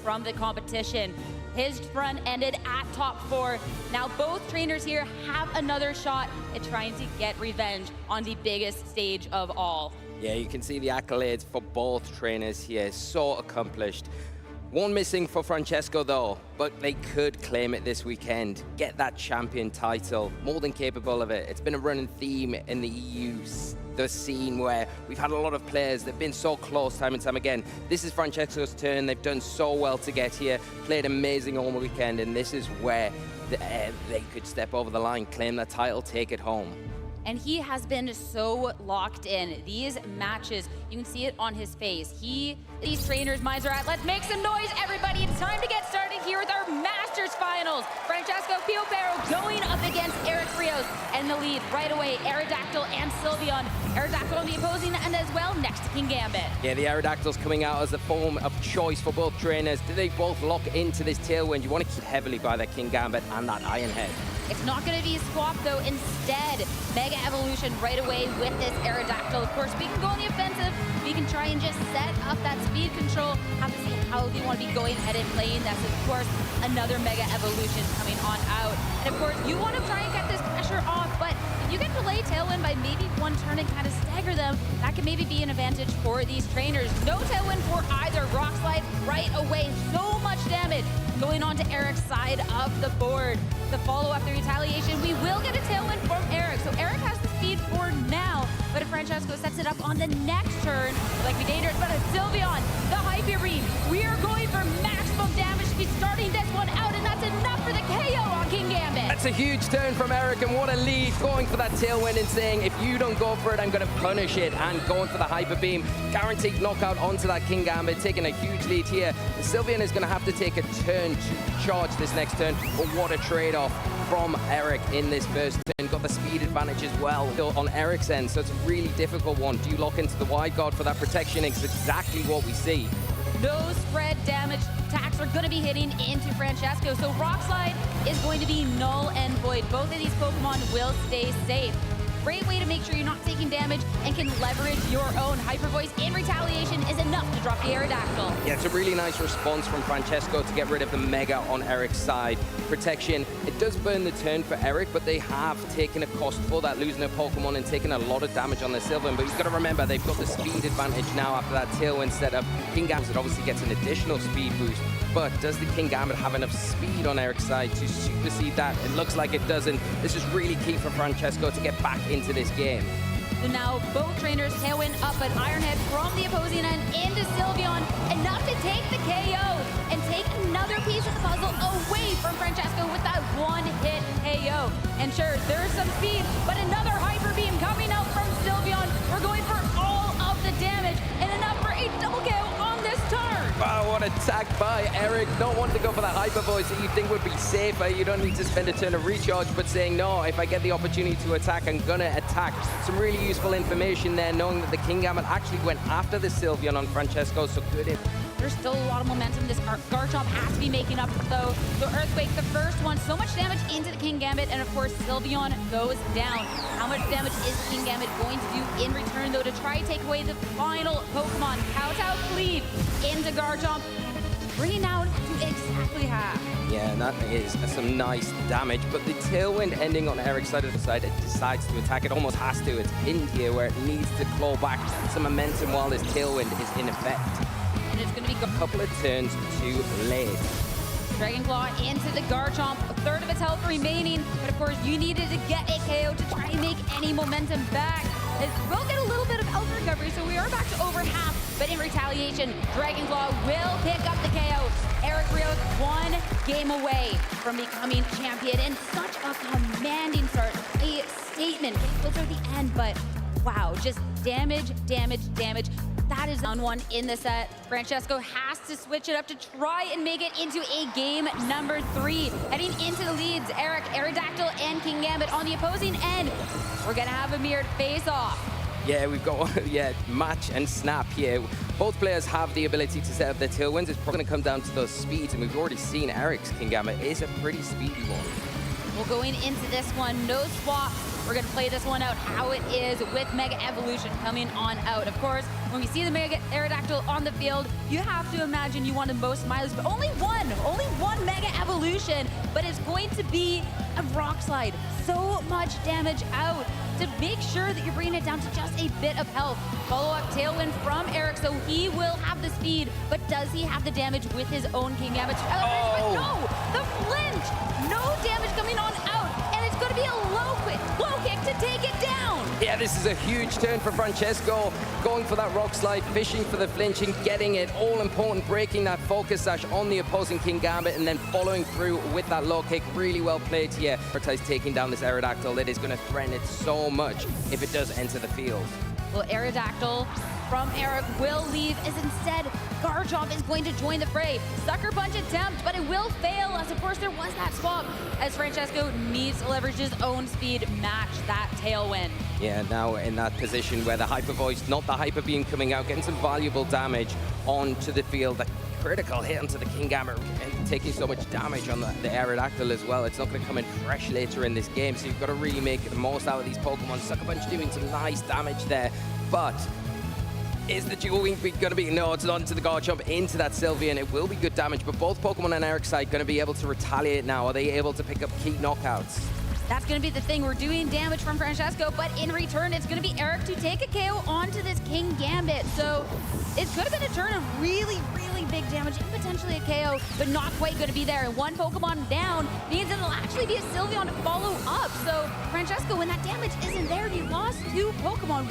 from the competition. His run ended at top 4. Now both trainers here have another shot at trying to get revenge on the biggest stage of all. Yeah, you can see the accolades for both trainers here, so accomplished. One missing for Francesco though, but they could claim it this weekend, get that champion title, more than capable of it. It's been a running theme in the EU, the scene where we've had a lot of players that have been so close time and time again. This is Francesco's turn, they've done so well to get here, played amazing all weekend, and this is where they could step over the line, claim that title, take it home. And he has been so locked in. These matches, you can see it on his face. These trainers' minds are at, let's make some noise, everybody. It's time to get started here with our Masters Finals. Francesco Piopero going up against Eric Rios. And the lead right away, Aerodactyl and Sylveon. Aerodactyl on the opposing end as well, next to King Gambit. Yeah, the Aerodactyl's coming out as a form of choice for both trainers. Do they both lock into this tailwind? You want to keep heavily by that King Gambit and that Iron Head. It's not going to be a swap, though. Instead, Mega Evolution right away with this Aerodactyl. Of course, we can go on the offensive. We can try and just set up that speed control. Have to see how they want to be going ahead and playing. That's, of course, another Mega Evolution coming on out. And, of course, you want to try and get this pressure off, but if you can delay Tailwind by maybe one turn and kind of stagger them, that can maybe be an advantage for these trainers. No Tailwind for either. Rock Slide right away. So much damage going on to Eric's side of the board. The follow after retaliation, we will get a Tailwind from Eric. So Eric has the speed for now, but if Francesco sets it up on the next turn, it might be dangerous. But a Sylveon, the Hyper Beam, we are going for maximum damage to be starting this one out, and that's enough for the KO on King Gambit. That's a huge turn from Eric, and what a lead, going for that Tailwind and saying, if you don't go for it, I'm going to punish it, and going for the Hyper Beam. Guaranteed knockout onto that King Gambit, taking a huge lead here. The Sylveon is going to have to take a turn to charge this next turn, but what a trade-off from Eric in this first turn. Got the speed advantage as well on Eric's end, so it's a really difficult one. Do you lock into the wide guard for that protection? It's exactly what we see. No spread damage attacks are going to be hitting into Francesco, so Rock Slide is going to be null and void. Both of these Pokemon will stay safe. Great way to make sure you're not taking damage and can leverage your own. Hyper Voice in retaliation is enough to drop the Aerodactyl. Yeah, it's a really nice response from Francesco to get rid of the Mega on Eric's side. Protection, it does burn the turn for Eric, but they have taken a cost for that, losing a Pokemon and taking a lot of damage on the Sylveon. But you've got to remember, they've got the speed advantage now after that Tailwind setup. King Gambit obviously gets an additional speed boost, but does the King Gambit have enough speed on Eric's side to supersede that? It looks like it doesn't. This is really key for Francesco to get back into this game. So now both trainers Tailwind up an Iron Head from the opposing end into Sylveon, enough to take the KO and take another piece of the puzzle away from Francesco with that one-hit KO. And sure, there's some speed, but another Hyper Beam coming out from Sylveon. We're going for all of the damage and enough for a double KO on this turn. Wow, what attack by Eric. Not wanting to go for that Hyper Voice that you think would be safer. You don't need to spend a turn of recharge, but saying, no, if I get the opportunity to attack, I'm gonna attack. Some really useful information there, knowing that the King Gambit actually went after the Sylveon on Francesco, so good. There's still a lot of momentum. This Garchomp has to be making up, though. The Earthquake, the first one, so much damage into the King Gambit, and of course, Sylveon goes down. How much damage is King Gambit going to do in return, though, to try to take away the final Pokemon? Kowtow Cleave into Garchomp, bringing down to exactly half. Yeah, and that is some nice damage, but the Tailwind ending on Eric's side of the side, it decides to attack. It almost has to. It's pinned here where it needs to claw back some momentum while this Tailwind is in effect. And it's going to be A couple of turns too late. Dragon Claw into the Garchomp, a third of its health remaining, but of course you needed to get a KO to try and make any momentum back. It will get a little bit of health recovery, so we are back to over half, but in retaliation, Dragon Claw will pick up the KO. Eric Rios one game away from becoming champion, and such a commanding start, a statement, closer at the end, but wow, just damage, damage, damage. That is on one in the set. Francesco has to switch it up to try and make it into a game number 3. Heading into the leads, Eric, Aerodactyl, and King Gambit on the opposing end. We're gonna have a mirrored face-off. Yeah, we've got match and snap here. Both players have the ability to set up their Tailwinds. It's probably gonna come down to those speeds, and we've already seen Eric's King Gambit is a pretty speedy one. Well, going into this one, no swaps. We're going to play this one out how it is with Mega Evolution coming on out. Of course, when we see the Mega Aerodactyl on the field, you have to imagine you want the most mileage, but only one Mega Evolution, but it's going to be a Rock Slide. So much damage out to make sure that you're bringing it down to just a bit of health. Follow-up Tailwind from Eric, so he will have the speed, but does he have the damage with his own King Gambit? No! The flinch! No damage coming on out, and it's going to be a low kick to take it down! Yeah, this is a huge turn for Francesco, going for that Rock Slide, fishing for the flinching, getting it, all important, breaking that focus sash on the opposing King Gambit, and then following through with that low kick. Really well played here. Prioritize taking down this Aerodactyl that is going to threaten it so much if it does enter the field. Well, Aerodactyl from Eric will leave, as instead Garchomp is going to join the fray. Sucker Punch attempt, but it will fail, as of course there was that swap, as Francesco needs to leverage his own speed, match that Tailwind. Yeah, now in that position where the Hyper Voice, not the Hyper Beam coming out, getting some valuable damage onto the field. That critical hit onto the King Gambit and taking so much damage on the Aerodactyl as well. It's not going to come in fresh later in this game, so you've got to really make the most out of these Pokemon. Sucker Punch doing some nice damage there, but is the dual wing beat going to be? No, it's not into the Garchomp, into that Sylveon. It will be good damage, but both Pokemon on Eric's side going to be able to retaliate now. Are they able to pick up key knockouts? That's going to be the thing. We're doing damage from Francesco, but in return, it's going to be Eric to take a KO onto this King Gambit. So it could have been a turn of really big damage and potentially a KO, but not quite going to be there. And one Pokemon down means it'll actually be a Sylveon to follow up. So Francesco, when that damage isn't there, he lost two Pokemon.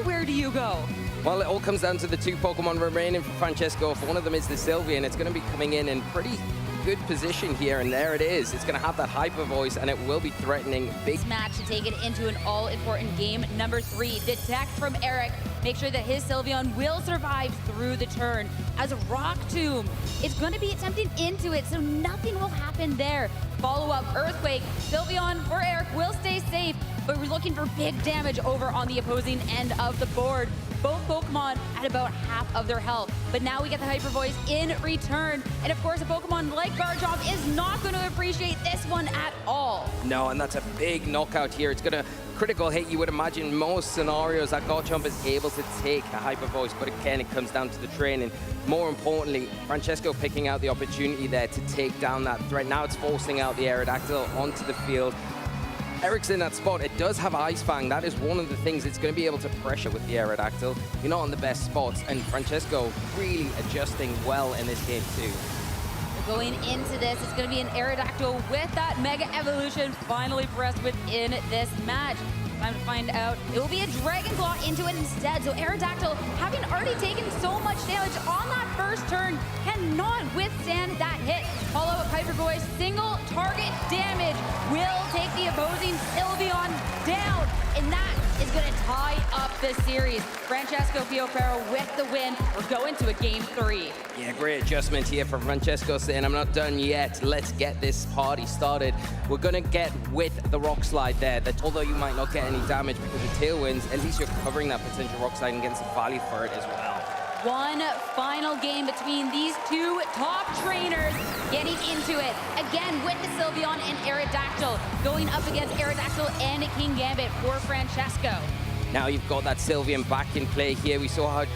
Where do you go? Well, it all comes down to the two Pokemon remaining for Francesco. If one of them is the Sylveon, it's going to be coming in pretty good position here, and there it is. It's going to have that Hyper Voice, and it will be threatening big match to take it into an all-important game number 3. Detect from Eric. Make sure that his Sylveon will survive through the turn. As a Rock Tomb, it's going to be attempting into it, so nothing will happen there. Follow-up Earthquake. Sylveon for Eric will stay safe, but we're looking for big damage over on the opposing end of the board. Both Pokemon at about half of their health. But now we get the Hyper Voice in return. And of course, a Pokemon like Garchomp is not going to appreciate this one at all. No, and that's a big knockout here. It's going to critical hit. You would imagine most scenarios that Garchomp is able to take a Hyper Voice, but again, it comes down to the training. More importantly, Francesco picking out the opportunity there to take down that threat. Now it's forcing out the Aerodactyl onto the field. Eric's in that spot. It does have Ice Fang. That is one of the things it's going to be able to pressure with the Aerodactyl. You're not on the best spots, and Francesco really adjusting well in this game too. Going into this, it's going to be an Aerodactyl with that Mega Evolution finally pressed within this match. Time to find out. It will be a Dragon Claw into it instead. So Aerodactyl, having already taken so much damage on that first turn, cannot withstand that hit. Follow-up Hyper Voice, single target damage will take the opposing Sylveon down. And that is going to tie up the series. Francesco Fiopero with the win. We're going to a game 3. Yeah, great adjustment here from Francesco saying, I'm not done yet. Let's get this party started. We're going to get with the Rock Slide there. That although you might not get any damage because of Tailwinds, at least you're covering that potential Rock Slide and getting some value for it as well. One final game between these two top trainers getting into it. Again with the Sylveon and Aerodactyl, going up against Aerodactyl and King Gambit for Francesco. Now you've got that Sylveon back in play here. We saw how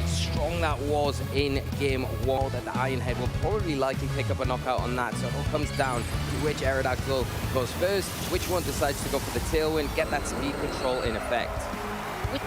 strong that was in game 1. That the Iron Head will probably likely pick up a knockout on that. So it all comes down to which Aerodactyl goes first, which one decides to go for the Tailwind, get that speed control in effect. With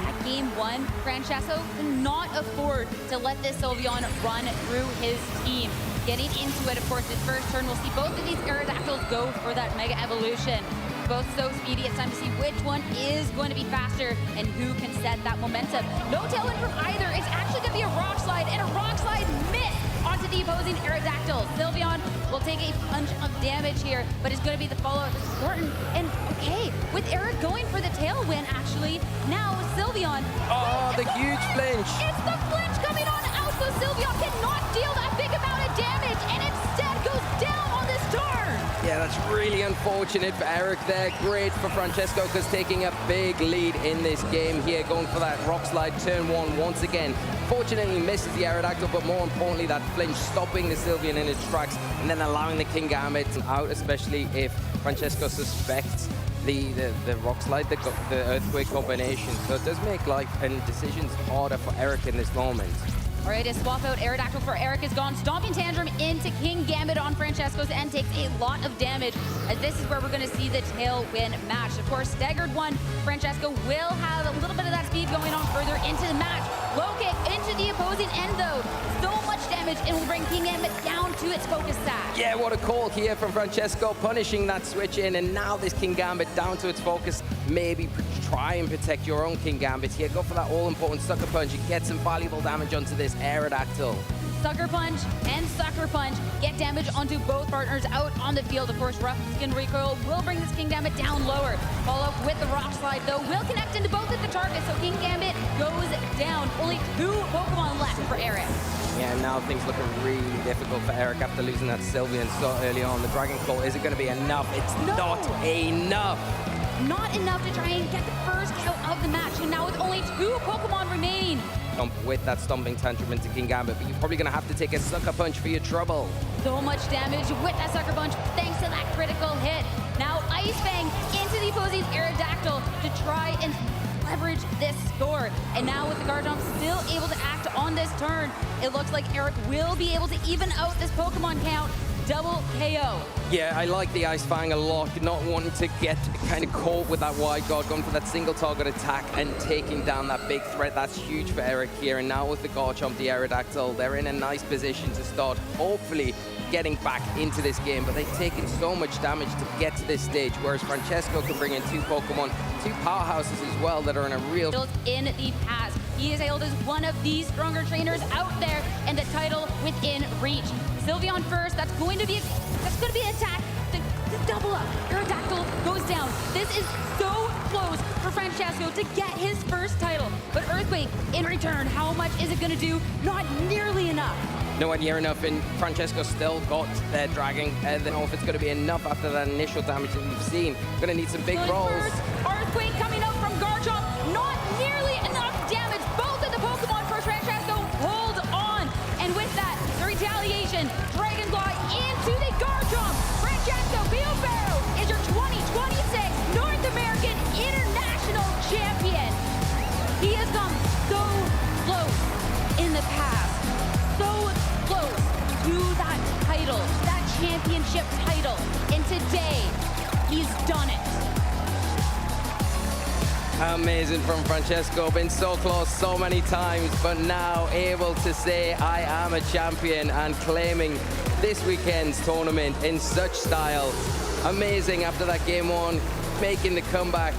that game 1, Francesco cannot afford to let this Sylveon run through his team. Getting into it, of course, this first turn, we'll see both of these Aerodactyls go for that Mega Evolution. Both so speedy, it's time to see which one is going to be faster and who can set that momentum. No Tailwind from either. It's actually going to be a Rock Slide, and a Rock Slide miss onto the opposing Aerodactyl. Sylveon will take a punch of damage here, but it's going to be the follow-up that's important. And okay, with Eric going for the Tailwind, actually, now Sylveon. Oh, the huge flinch. It's the flinch coming on out, so Sylveon cannot deal that big amount of damage, and instead goes down on this turn. Yeah, that's really unfortunate for Eric there. Great for Francesco, because taking a big lead in this game here, going for that Rock Slide turn 1 once again. Fortunately misses the Aerodactyl, but more importantly that flinch, stopping the Sylveon in its tracks and then allowing the King Gambit out, especially if Francesco suspects the rock slide, the earthquake combination. So it does make life and decisions harder for Eric in this moment. All right, a swap out Aerodactyl for Eric is gone. Stomping Tantrum into King Gambit on Francesco's end takes a lot of damage, as this is where we're going to see the tailwind match. Of course, staggered one, Francesco will have a little bit of that speed going on further into the match. Low kick into the opposing end, though. So much damage, and will bring King Gambit down to its focus stack. Yeah, what a call here from Francesco, punishing that switch in, and now this King Gambit down to its focus. Maybe try and protect your own King Gambit here. Go for that all-important Sucker Punch and get some valuable damage onto this Aerodactyl. Sucker Punch and Sucker Punch get damage onto both partners out on the field. Of course, Rough Skin Recoil will bring this King Gambit down lower. Follow up with the Rock Slide, though, will connect into both of the targets, so King Gambit goes down. Only 2 Pokemon left for Eric. Yeah, now things looking really difficult for Eric after losing that Sylveon so early on. The Dragon Claw, is it going to be enough? It's not enough. Not enough to try and get the first kill of the match, and now with only 2 Pokemon remaining. With that Stomping Tantrum into King Gambit, but you're probably going to have to take a Sucker Punch for your trouble. So much damage with that Sucker Punch thanks to that critical hit. Now Ice Fang into the opposing Aerodactyl to try and leverage this score. And now with the Garchomp still able to act on this turn, it looks like Eric will be able to even out this Pokemon count. Double KO. Yeah, I like the Ice Fang a lot, not wanting to get kind of caught with that wide guard, going for that single target attack and taking down that big threat. That's huge for Eric here. And now with the Garchomp, the Aerodactyl, they're in a nice position to start hopefully getting back into this game, but they've taken so much damage to get to this stage, whereas Francesco can bring in 2 Pokemon, 2 powerhouses as well that are in a real... In the past, he is hailed as one of the stronger trainers out there, and the title within reach. Sylveon first, that's going to be an attack. The double up, Aerodactyl goes down. This is so close for Francesco to get his first title. But Earthquake, in return, how much is it going to do? Not nearly enough. Nowhere near enough, and Francesco still got their Dragon. I don't know if it's going to be enough after that initial damage that we've seen. Going to need some big rolls. First, Earthquake coming out from Garchomp, not nearly enough damage. Both of the Pokemon for Francesco hold on. And with that, the retaliation, Dragon Claw into the Garchomp. Francesco Biofaro is your 2026 North American International Champion. He has come so close in the past. So close to that title, that championship title. And today, he's done it. Amazing from Francesco, been so close so many times, but now able to say I am a champion and claiming this weekend's tournament in such style. Amazing after that game 1, making the comeback.